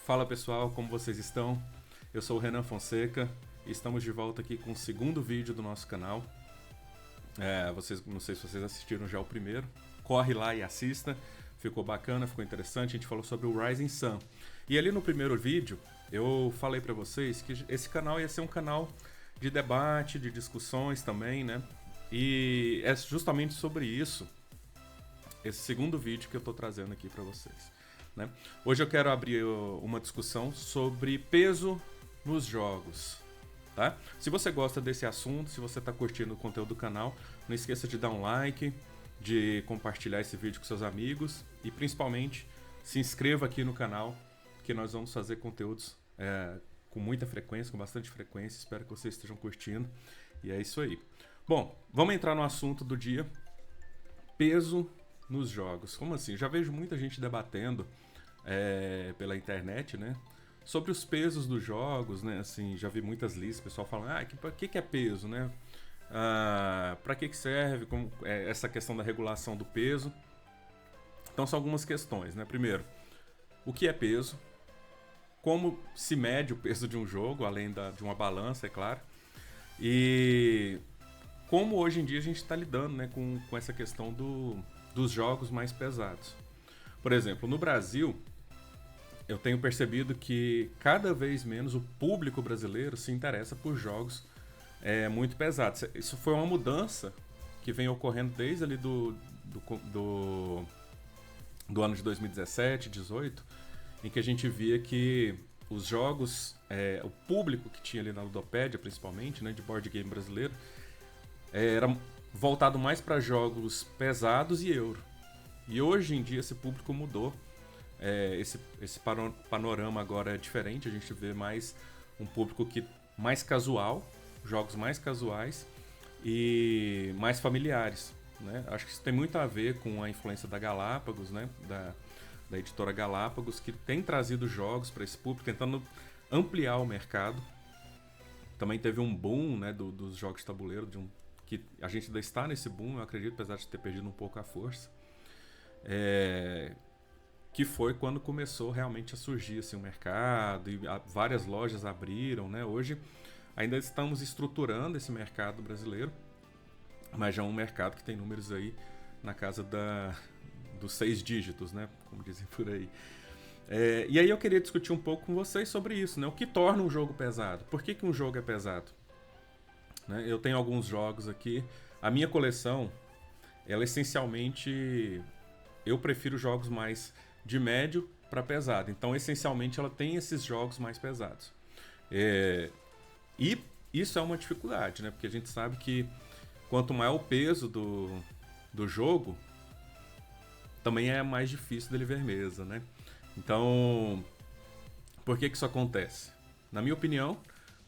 Fala pessoal, como vocês estão? Eu sou o Renan Fonseca e estamos de volta aqui com o segundo vídeo do nosso canal. Não sei se vocês assistiram já o primeiro, corre lá e assista, ficou bacana, ficou interessante, a gente falou sobre o Rising Sun. E ali no primeiro vídeo eu falei pra vocês que esse canal ia ser um canal de debate, de discussões também, né? E é justamente sobre isso, esse segundo vídeo que eu tô trazendo aqui pra vocês. Né? Hoje eu quero abrir uma discussão sobre peso nos jogos. Tá? Se você gosta desse assunto, se você está curtindo o conteúdo do canal, não esqueça de dar um like, de compartilhar esse vídeo com seus amigos e principalmente se inscreva aqui no canal, que nós vamos fazer conteúdos com muita frequência, com bastante frequência. Espero que vocês estejam curtindo. E é isso aí. Bom, vamos entrar no assunto do dia. Peso nos jogos. Como assim? Já vejo muita gente debatendo pela internet, né? Sobre os pesos dos jogos, né? Assim, já vi muitas listas, o pessoal falando, que é peso, né? Para que serve? Essa questão da regulação do peso. Então são algumas questões, né? Primeiro, o que é peso? Como se mede o peso de um jogo, além de uma balança, é claro. E como hoje em dia a gente está lidando, né, com essa questão dos jogos mais pesados. Por exemplo, no Brasil, eu tenho percebido que cada vez menos o público brasileiro se interessa por jogos muito pesados. Isso foi uma mudança que vem ocorrendo desde ali do ano de 2017, 2018, em que a gente via que os jogos, o público que tinha ali na Ludopédia, principalmente, né, de board game brasileiro, era voltado mais para jogos pesados e euro. E hoje em dia esse público mudou. Esse panorama agora é diferente. A gente vê mais um público mais casual, jogos mais casuais e mais familiares, né? Acho que isso tem muito a ver com a influência da Galápagos, né? Da editora Galápagos, que tem trazido jogos para esse público, tentando ampliar o mercado. Também teve um boom, né, dos jogos de tabuleiro, que a gente ainda está nesse boom, eu acredito, apesar de ter perdido um pouco a força. Que foi quando começou realmente a surgir assim, o mercado, e várias lojas abriram, né? Hoje ainda estamos estruturando esse mercado brasileiro, mas já é um mercado que tem números aí na casa dos 6 dígitos, né? Como dizem por aí. E aí eu queria discutir um pouco com vocês sobre isso, né? O que torna um jogo pesado? Por que um jogo é pesado? Né? Eu tenho alguns jogos aqui. A minha coleção, ela essencialmente... Eu prefiro jogos mais de médio para pesado. Então, essencialmente, ela tem esses jogos mais pesados. E isso é uma dificuldade, né? Porque a gente sabe que quanto maior o peso do jogo, também é mais difícil dele ver mesa, né? Então, por que isso acontece? Na minha opinião,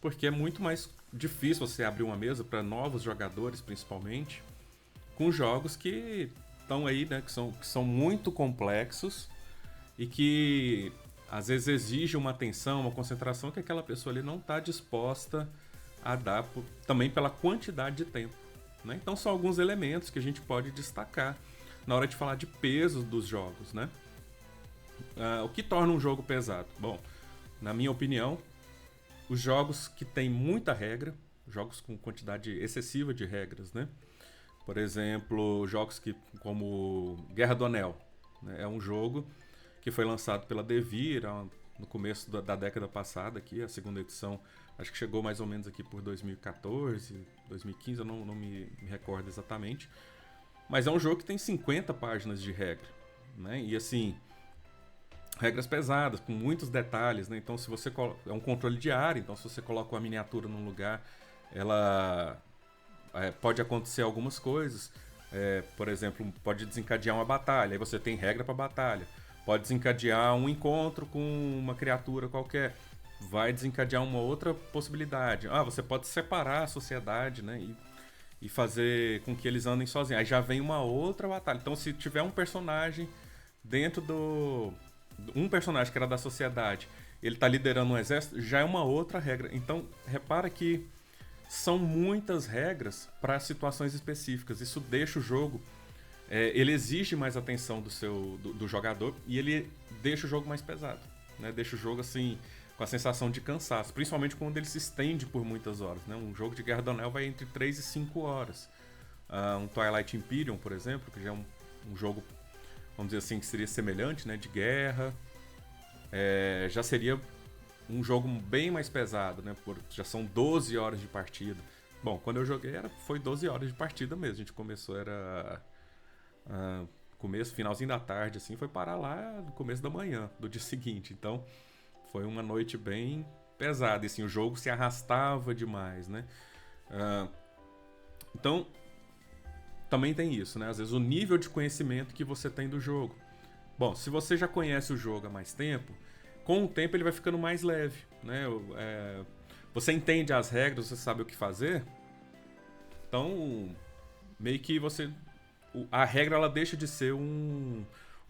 porque é muito mais difícil você abrir uma mesa para novos jogadores, principalmente, com jogos que estão aí, né, que são muito complexos e que às vezes exigem uma atenção, uma concentração que aquela pessoa ali não está disposta a dar, também pela quantidade de tempo, né? Então são alguns elementos que a gente pode destacar na hora de falar de peso dos jogos, né? O que torna um jogo pesado? Bom, na minha opinião, os jogos que têm muita regra, jogos com quantidade excessiva de regras, né? Por exemplo, jogos como Guerra do Anel, né? É um jogo que foi lançado pela Devir no começo da década passada, aqui, a segunda edição, acho que chegou mais ou menos aqui por 2014, 2015, eu não me recordo exatamente. Mas é um jogo que tem 50 páginas de regra, né? E assim, regras pesadas, com muitos detalhes, né? Então, se você é um controle de área, então se você coloca uma miniatura num lugar, ela pode acontecer algumas coisas. Por exemplo, pode desencadear uma batalha, aí você tem regra para batalha. Pode desencadear um encontro com uma criatura qualquer, vai desencadear uma outra possibilidade. Você pode separar a sociedade, né? E fazer com que eles andem sozinhos. Aí já vem uma outra batalha. Então, se tiver um personagem dentro um personagem que era da sociedade, ele está liderando um exército, já é uma outra regra. Então, repara que são muitas regras para situações específicas. Isso deixa o jogo... ele exige mais atenção do jogador e ele deixa o jogo mais pesado. né? Deixa o jogo assim com a sensação de cansaço, principalmente quando ele se estende por muitas horas, né? Um jogo de Guerra do Anel vai entre 3 e 5 horas. Um Twilight Imperium, por exemplo, que já é um jogo, vamos dizer assim, que seria semelhante, né? De guerra, já seria um jogo bem mais pesado, né? Já são 12 horas de partida. Bom, quando eu joguei foi 12 horas de partida mesmo. A gente começou, começo, finalzinho da tarde, assim, foi parar lá no começo da manhã, do dia seguinte. Então, foi uma noite bem pesada. E, assim, o jogo se arrastava demais, né? Então, também tem isso, né? Às vezes o nível de conhecimento que você tem do jogo. Bom, se você já conhece o jogo há mais tempo, com o tempo ele vai ficando mais leve, né? Você entende as regras, você sabe o que fazer. Então, meio que a regra ela deixa de ser um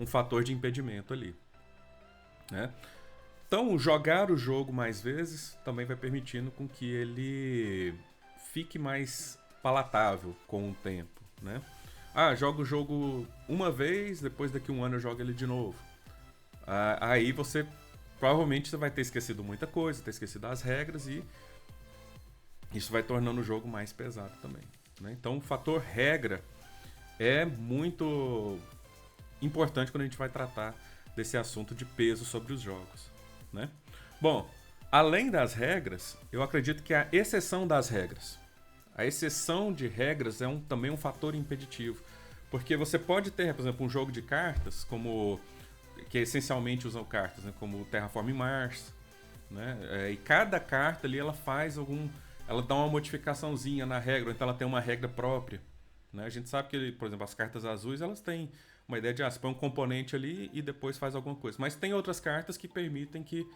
fator de impedimento ali, né? Então, jogar o jogo mais vezes também vai permitindo com que ele fique mais palatável com o tempo, né? Jogo o jogo uma vez, depois daqui a um ano eu jogo ele de novo. Aí provavelmente você vai ter esquecido muita coisa, ter esquecido as regras e isso vai tornando o jogo mais pesado também, né? Então o fator regra é muito importante quando a gente vai tratar desse assunto de peso sobre os jogos, né? Bom, além das regras, eu acredito que a exceção das regras. A exceção de regras é também um fator impeditivo. Porque você pode ter, por exemplo, um jogo de cartas, que essencialmente usam cartas, né, como o Terraforming Mars, né? E cada carta ali ela ela dá uma modificaçãozinha na regra, ou então ela tem uma regra própria, né? A gente sabe que, por exemplo, as cartas azuis elas têm uma ideia de você põe um componente ali e depois faz alguma coisa. Mas tem outras cartas que permitem que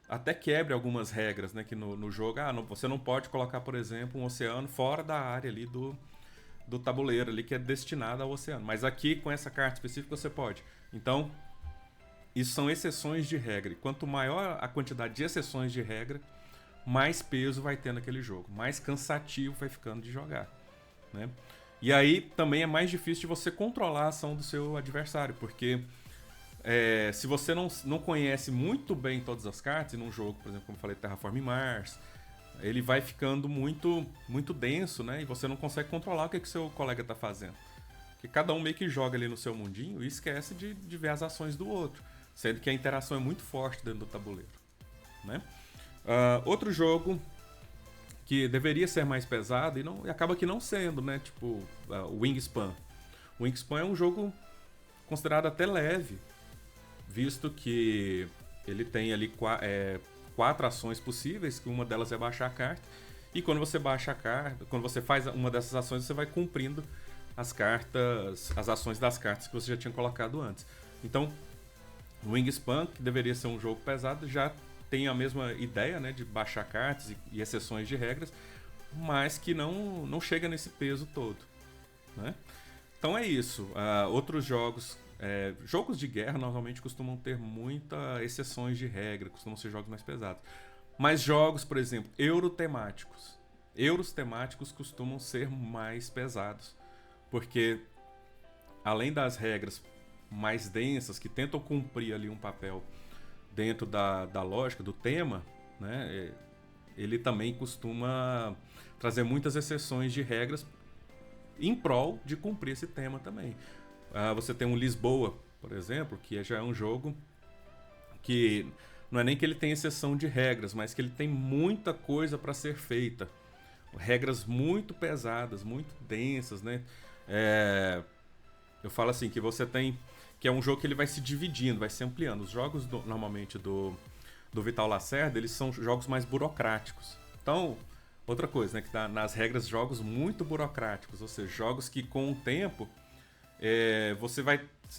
até quebre algumas regras, né? Que no jogo, você não pode colocar, por exemplo, um oceano fora da área ali do tabuleiro ali que é destinado ao oceano. Mas aqui, com essa carta específica, você pode. Então, isso são exceções de regra. E quanto maior a quantidade de exceções de regra, mais peso vai ter naquele jogo. Mais cansativo vai ficando de jogar, né? E aí, também é mais difícil de você controlar a ação do seu adversário. Porque se você não conhece muito bem todas as cartas, e num jogo, por exemplo, como eu falei, Terraforming Mars, ele vai ficando muito, muito denso, né? E você não consegue controlar o que seu colega está fazendo. Porque cada um meio que joga ali no seu mundinho e esquece de ver as ações do outro. Sendo que a interação é muito forte dentro do tabuleiro, né? Outro jogo que deveria ser mais pesado e acaba que não sendo, né? Tipo, o Wingspan. O Wingspan é um jogo considerado até leve, visto que ele tem ali 4 ações possíveis, que uma delas é baixar a carta, e quando você baixa a carta, quando você faz uma dessas ações, você vai cumprindo as ações das cartas que você já tinha colocado antes. Então, o Wingspan, que deveria ser um jogo pesado, já tem a mesma ideia, né, de baixar cartas e exceções de regras, mas que não chega nesse peso todo, né? Então é isso. Outros jogos de guerra normalmente costumam ter muitas exceções de regra, costumam ser jogos mais pesados. Mas jogos, por exemplo, euros temáticos costumam ser mais pesados, porque além das regras mais densas, que tentam cumprir ali um papel dentro da lógica, do tema, né, ele também costuma trazer muitas exceções de regras em prol de cumprir esse tema também. Você tem um Lisboa, por exemplo, que já é um jogo que não é nem que ele tem exceção de regras, mas que ele tem muita coisa para ser feita. Regras muito pesadas, muito densas, né? Eu falo assim, que é um jogo que ele vai se dividindo, vai se ampliando. Os jogos, normalmente, do Vital Lacerda, eles são jogos mais burocráticos. Então, outra coisa, né? Que tá nas regras, jogos muito burocráticos. Ou seja, jogos que com o tempo, você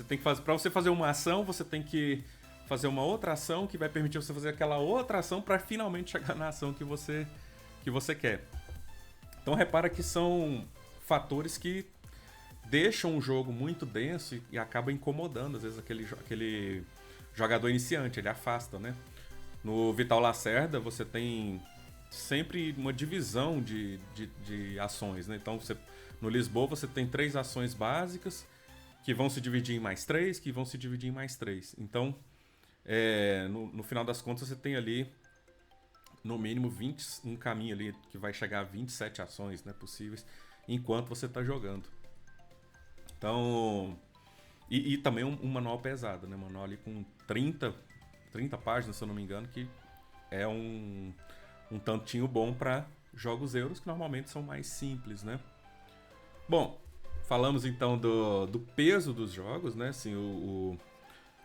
tem que fazer... Para você fazer uma ação, você tem que fazer uma outra ação que vai permitir você fazer aquela outra ação para finalmente chegar na ação que você quer. Então, repara que são fatores que deixam o jogo muito denso e acaba incomodando, às vezes, aquele jogador iniciante, ele afasta, né? No Vital Lacerda, você tem sempre uma divisão de ações, né? Então, no Lisboa, você tem 3 ações básicas que vão se dividir em mais 3, que vão se dividir em mais 3. Então, no final das contas você tem ali no mínimo 20, um caminho ali que vai chegar a 27 ações, né, possíveis enquanto você está jogando. Então, e também um manual pesado, né? Um manual ali com 30 páginas, se eu não me engano, que é um tantinho bom para jogos euros que normalmente são mais simples, né? Bom, falamos então do peso dos jogos, né? Assim,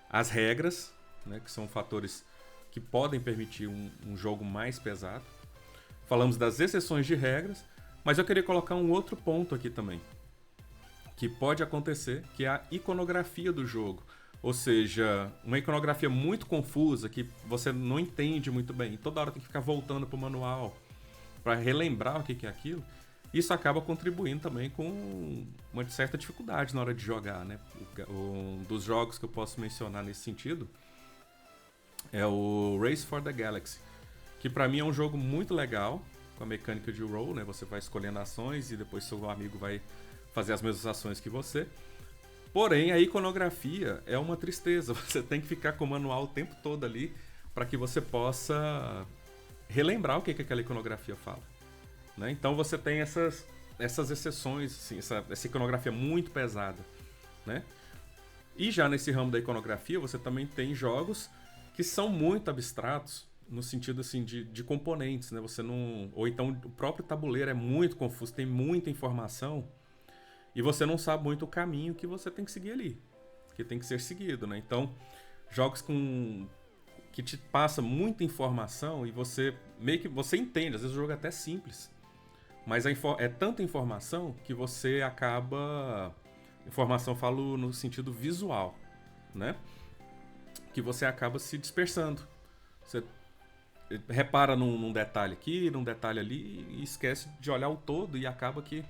as regras, né? Que são fatores que podem permitir um jogo mais pesado. Falamos das exceções de regras, mas eu queria colocar um outro ponto aqui também, que pode acontecer, que é a iconografia do jogo. Ou seja, uma iconografia muito confusa, que você não entende muito bem, e toda hora tem que ficar voltando para o manual para relembrar o que é aquilo. Isso acaba contribuindo também com uma certa dificuldade na hora de jogar, né? Um dos jogos que eu posso mencionar nesse sentido é o Race for the Galaxy, que para mim é um jogo muito legal, com a mecânica de roll, né? Você vai escolhendo ações e depois seu amigo vai fazer as mesmas ações que você. Porém, a iconografia é uma tristeza. Você tem que ficar com o manual o tempo todo ali para que você possa relembrar o que aquela iconografia fala, né? Então você tem essas exceções, assim, essa iconografia muito pesada, né? E já nesse ramo da iconografia, você também tem jogos que são muito abstratos, no sentido assim de componentes, né? Você não, ou então o próprio tabuleiro é muito confuso, tem muita informação e você não sabe muito o caminho que você tem que seguir ali, que tem que ser seguido, né? Então, jogos que te passa muita informação e você meio que você entende, às vezes o jogo é até simples, mas é tanta informação que você acaba, informação falo no sentido visual, né? Que você acaba se dispersando. Você repara num detalhe aqui, num detalhe ali e esquece de olhar o todo e acaba que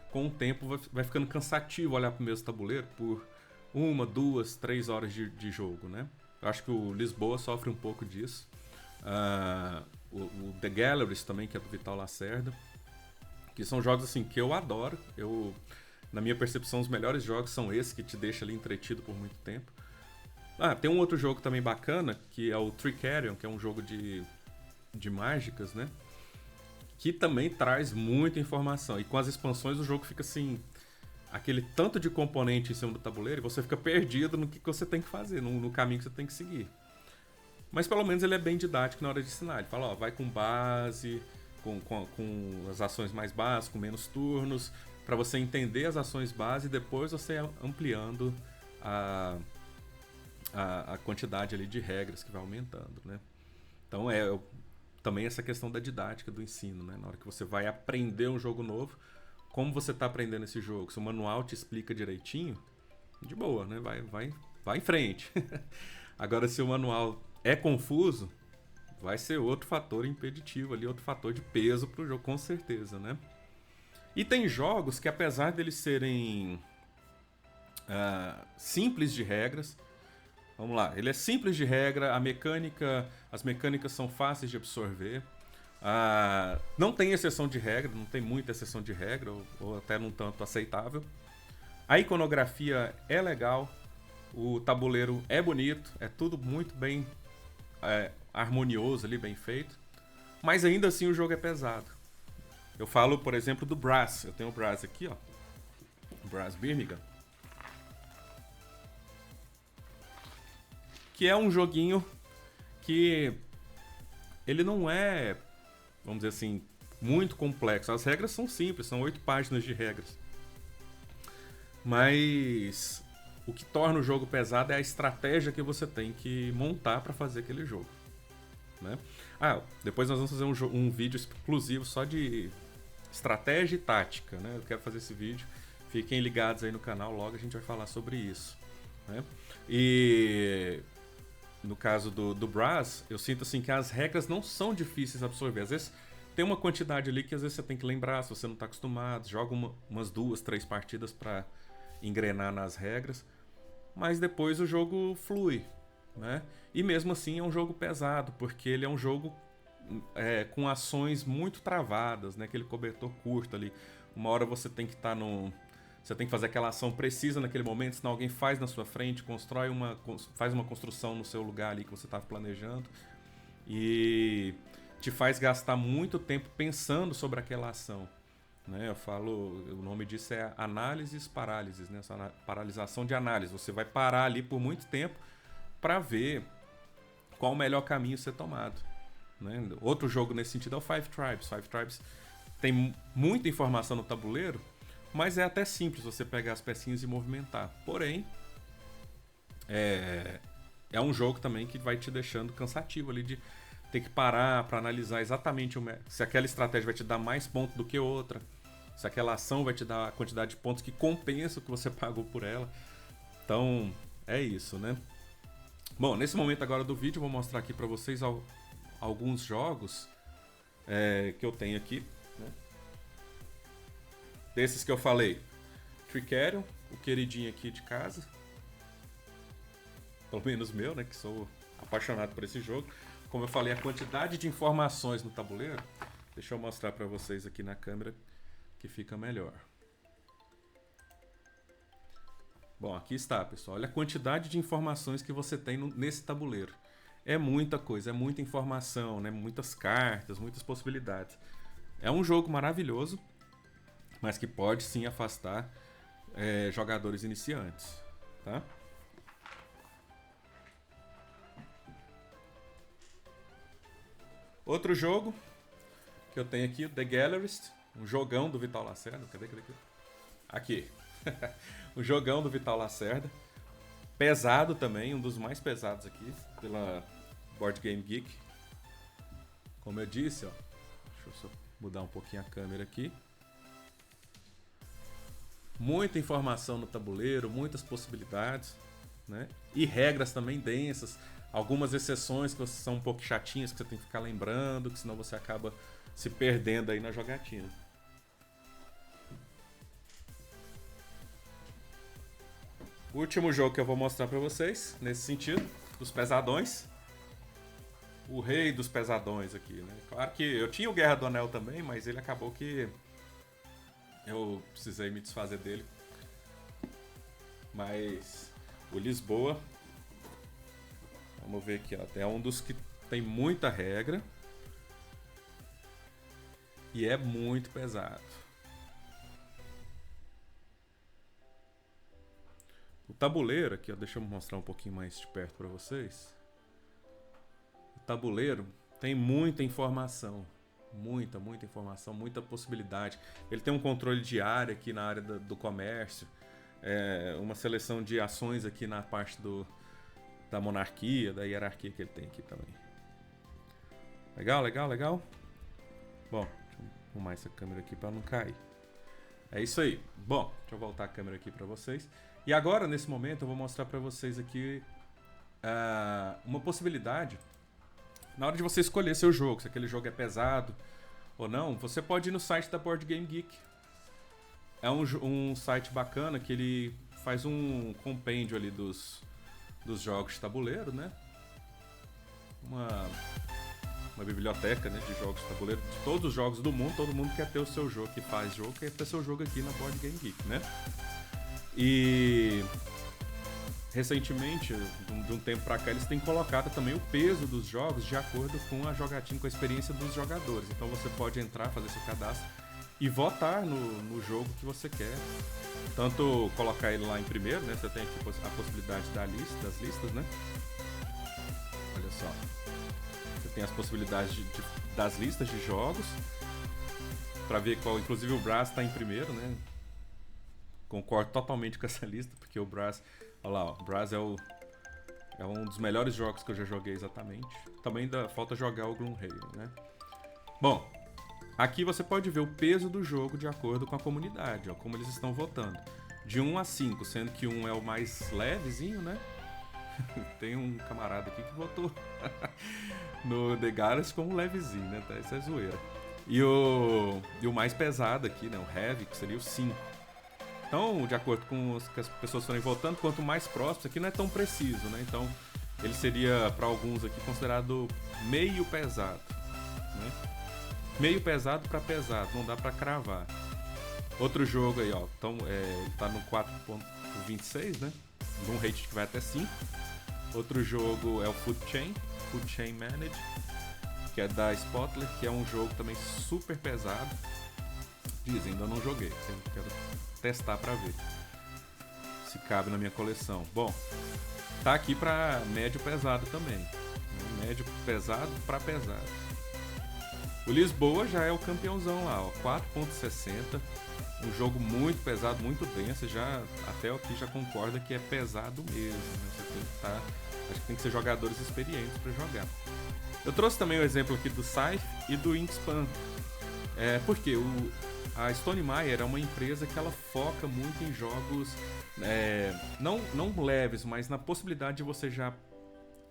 com o tempo vai ficando cansativo olhar para o mesmo tabuleiro por 1, 2, 3 horas de jogo, né? Eu acho que o Lisboa sofre um pouco disso. O The Galleries também, que é do Vital Lacerda, que são jogos assim que eu adoro. Na minha percepção, os melhores jogos são esses que te deixam ali entretido por muito tempo. Tem um outro jogo também bacana, que é o Tricarion, que é um jogo de mágicas, né? Que também traz muita informação. E com as expansões o jogo fica assim, aquele tanto de componente em cima do tabuleiro, e você fica perdido no que você tem que fazer, no caminho que você tem que seguir. Mas pelo menos ele é bem didático na hora de ensinar. Ele fala, ó, vai com base, com as ações mais básicas, com menos turnos, para você entender as ações base e depois você ampliando a quantidade ali de regras que vai aumentando, né? Então também essa questão da didática do ensino, né? Na hora que você vai aprender um jogo novo, como você está aprendendo esse jogo? Se o manual te explica direitinho, de boa, né? Vai em frente. Agora, se o manual é confuso, vai ser outro fator impeditivo ali, outro fator de peso para o jogo, com certeza, né? E tem jogos que, apesar deles serem simples de regras, vamos lá, ele é simples de regra, as mecânicas são fáceis de absorver, não tem exceção de regra, não tem muita exceção de regra, ou até num tanto aceitável. A iconografia é legal, o tabuleiro é bonito, é tudo muito bem harmonioso ali, bem feito, mas ainda assim o jogo é pesado. Eu falo, por exemplo, do Brass, eu tenho o Brass aqui, ó, o Brass Birmingham, que é um joguinho que ele não é, vamos dizer assim, muito complexo. As regras são simples, são 8 páginas de regras. Mas o que torna o jogo pesado é a estratégia que você tem que montar para fazer aquele jogo, né? Depois nós vamos fazer um vídeo exclusivo só de estratégia e tática, né? Eu quero fazer esse vídeo. Fiquem ligados aí no canal, logo a gente vai falar sobre isso, né? E no caso do Brass, eu sinto assim que as regras não são difíceis de absorver. Às vezes tem uma quantidade ali que às vezes você tem que lembrar, se você não está acostumado, joga umas 2, 3 partidas para engrenar nas regras, mas depois o jogo flui, né? E mesmo assim é um jogo pesado, porque ele é um jogo com ações muito travadas, né? Aquele cobertor curto ali. Uma hora você tem que estar Você tem que fazer aquela ação precisa naquele momento, senão alguém faz na sua frente, faz uma construção no seu lugar ali que você estava planejando. E te faz gastar muito tempo pensando sobre aquela ação. Né? Eu falo, o nome disso é análises parálises, né? Essa paralisação de análise. Você vai parar ali por muito tempo para ver qual o melhor caminho a ser tomado. Né? Outro jogo nesse sentido é o Five Tribes. Five Tribes tem muita informação no tabuleiro, mas é até simples você pegar as pecinhas e movimentar. Porém, é um jogo também que vai te deixando cansativo ali de ter que parar para analisar exatamente se aquela estratégia vai te dar mais pontos do que outra, se aquela ação vai te dar a quantidade de pontos que compensa o que você pagou por ela. Então, é isso, né? Bom, nesse momento agora do vídeo eu vou mostrar aqui para vocês alguns jogos que eu tenho aqui, né? Desses que eu falei, Tricerion, o queridinho aqui de casa, pelo menos meu, né, que sou apaixonado por esse jogo. Como eu falei, a quantidade de informações no tabuleiro, deixa eu mostrar para vocês aqui na câmera que fica melhor. Bom, aqui está, pessoal. Olha a quantidade de informações que você tem nesse tabuleiro. É muita coisa, é muita informação, né? Muitas cartas, muitas possibilidades. É um jogo maravilhoso, mas que pode sim afastar jogadores iniciantes, tá? Outro jogo que eu tenho aqui, The Gallerist, um jogão do Vital Lacerda. Cadê? Aqui. Um jogão do Vital Lacerda. Pesado também, um dos mais pesados aqui, pela Board Game Geek. Como eu disse, ó. Deixa eu só mudar um pouquinho a câmera aqui. Muita informação no tabuleiro, muitas possibilidades, né? E regras também densas. Algumas exceções que são um pouco chatinhas, que você tem que ficar lembrando, que senão você acaba se perdendo aí na jogatina. O último jogo que eu vou mostrar pra vocês, nesse sentido, dos pesadões. O rei dos pesadões aqui, né? Claro que eu tinha o Guerra do Anel também, mas ele acabou que eu precisei me desfazer dele. Mas o Lisboa, vamos ver aqui, ó, é um dos que tem muita regra e é muito pesado. O tabuleiro aqui, ó, deixa eu mostrar um pouquinho mais de perto para vocês. O tabuleiro tem muita informação, muita informação, muita possibilidade. Ele tem um controle de área aqui na área do comércio, uma seleção de ações aqui na parte da monarquia, da hierarquia que ele tem aqui também. Legal? Bom, deixa eu arrumar essa câmera aqui para não cair. É isso aí. Bom, deixa eu voltar a câmera aqui para vocês. E agora, nesse momento, eu vou mostrar para vocês aqui uma possibilidade. Na hora de você escolher seu jogo, se aquele jogo é pesado ou não, você pode ir no site da Board Game Geek. É um site bacana que ele faz um compêndio ali dos jogos de tabuleiro, né? Uma biblioteca, né, de jogos de tabuleiro de todos os jogos do mundo. Todo mundo quer ter o seu jogo, que faz jogo, quer ter seu jogo aqui na Board Game Geek, né? E recentemente, de um tempo pra cá, eles têm colocado também o peso dos jogos de acordo com a jogatina, com a experiência dos jogadores. Então você pode entrar, fazer seu cadastro e votar no jogo que você quer. Tanto colocar ele lá em primeiro, né? Você tem aqui a possibilidade das listas, né? Olha só. Você tem as possibilidades das listas de jogos. Pra ver qual, inclusive o Brass tá em primeiro, né? Concordo totalmente com essa lista, porque o Brass, olha lá, ó, o Brass é um dos melhores jogos que eu já joguei exatamente. Também falta jogar o Gloomhaven, né? Bom, aqui você pode ver o peso do jogo de acordo com a comunidade, ó, como eles estão votando. De 1 a 5, sendo que 1 é o mais levezinho, né? Tem um camarada aqui que votou no The Gallerist como levezinho, né? Isso é zoeira. E o mais pesado aqui, né? O Heavy, que seria o 5. Então, de acordo com que as pessoas forem votando, quanto mais próximo, aqui não é tão preciso, né? Então, ele seria, para alguns aqui, considerado meio pesado, né? Meio pesado para pesado, não dá para cravar. Outro jogo aí, ó, então, tá no 4.26, né? Um rate que vai até 5. Outro jogo é o Food Chain Manage, que é da Spotler, que é um jogo também super pesado. Dizem, ainda não joguei, quero testar pra ver se cabe na minha coleção. Bom, tá aqui pra médio pesado também, né? Médio pesado pra pesado. O Lisboa já é o campeãozão lá, ó, 4.60. Um jogo muito pesado, muito denso. Já, até aqui já concorda que é pesado mesmo, né? Você tem que estar, acho que tem que ser jogadores experientes para jogar. Eu trouxe também o exemplo aqui do Scythe e do Inkspan. Porque a Stone Meyer é uma empresa que ela foca muito em jogos não leves, mas na possibilidade de você já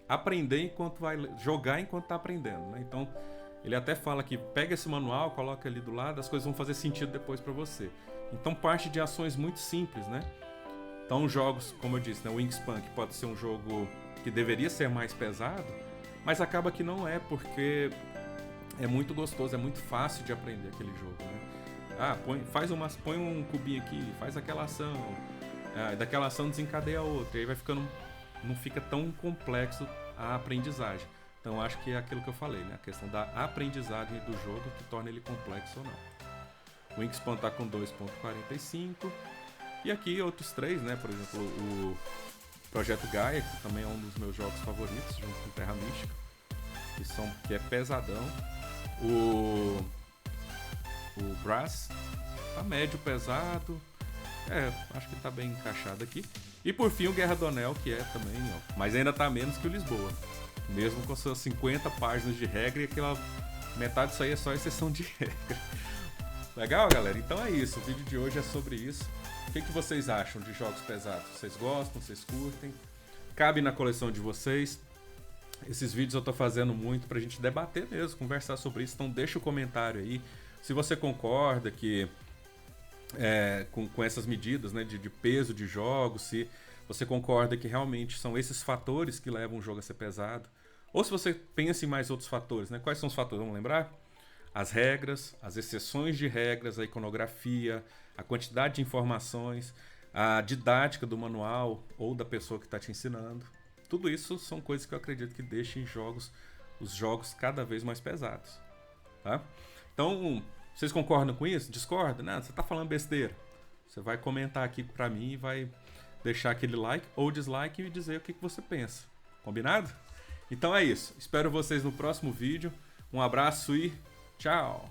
aprender enquanto vai jogar enquanto está aprendendo, né? Então ele até fala que pega esse manual, coloca ali do lado, as coisas vão fazer sentido depois para você. Então parte de ações muito simples, né? Então jogos, como eu disse, né, o Inkspan, que pode ser um jogo que deveria ser mais pesado, mas acaba que não é, porque é muito gostoso, é muito fácil de aprender aquele jogo, né? Põe um cubinho aqui, faz aquela ação, daquela ação desencadeia outra, e aí vai ficando, não fica tão complexo a aprendizagem. Então acho que é aquilo que eu falei, né? A questão da aprendizagem do jogo que torna ele complexo ou não. O Inkspan tá com 2.45. E aqui outros 3, né? Por exemplo, o Projeto Gaia, que também é um dos meus jogos favoritos, junto com Terra Mística, que é pesadão. O Brass tá médio pesado. Acho que tá bem encaixado aqui. E por fim o Guerra do Anel, que é também, ó, mas ainda tá menos que o Lisboa. Mesmo com suas 50 páginas de regra, e aquela metade disso aí é só exceção de regra. Legal, galera? Então é isso. O vídeo de hoje é sobre isso. O que vocês acham de jogos pesados? Vocês gostam? Vocês curtem? Cabe na coleção de vocês? Esses vídeos eu tô fazendo muito pra gente debater mesmo, conversar sobre isso. Então deixa o comentário aí. Se você concorda que com essas medidas, né, de peso de jogos, se você concorda que realmente são esses fatores que levam o jogo a ser pesado, ou se você pensa em mais outros fatores, né? Quais são os fatores? Vamos lembrar? As regras, as exceções de regras, a iconografia, a quantidade de informações, a didática do manual ou da pessoa que está te ensinando. Tudo isso são coisas que eu acredito que deixem os jogos cada vez mais pesados. Tá? Então, vocês concordam com isso? Discordam? Não, você está falando besteira. Você vai comentar aqui para mim e vai deixar aquele like ou dislike e dizer o que você pensa. Combinado? Então é isso. Espero vocês no próximo vídeo. Um abraço e tchau!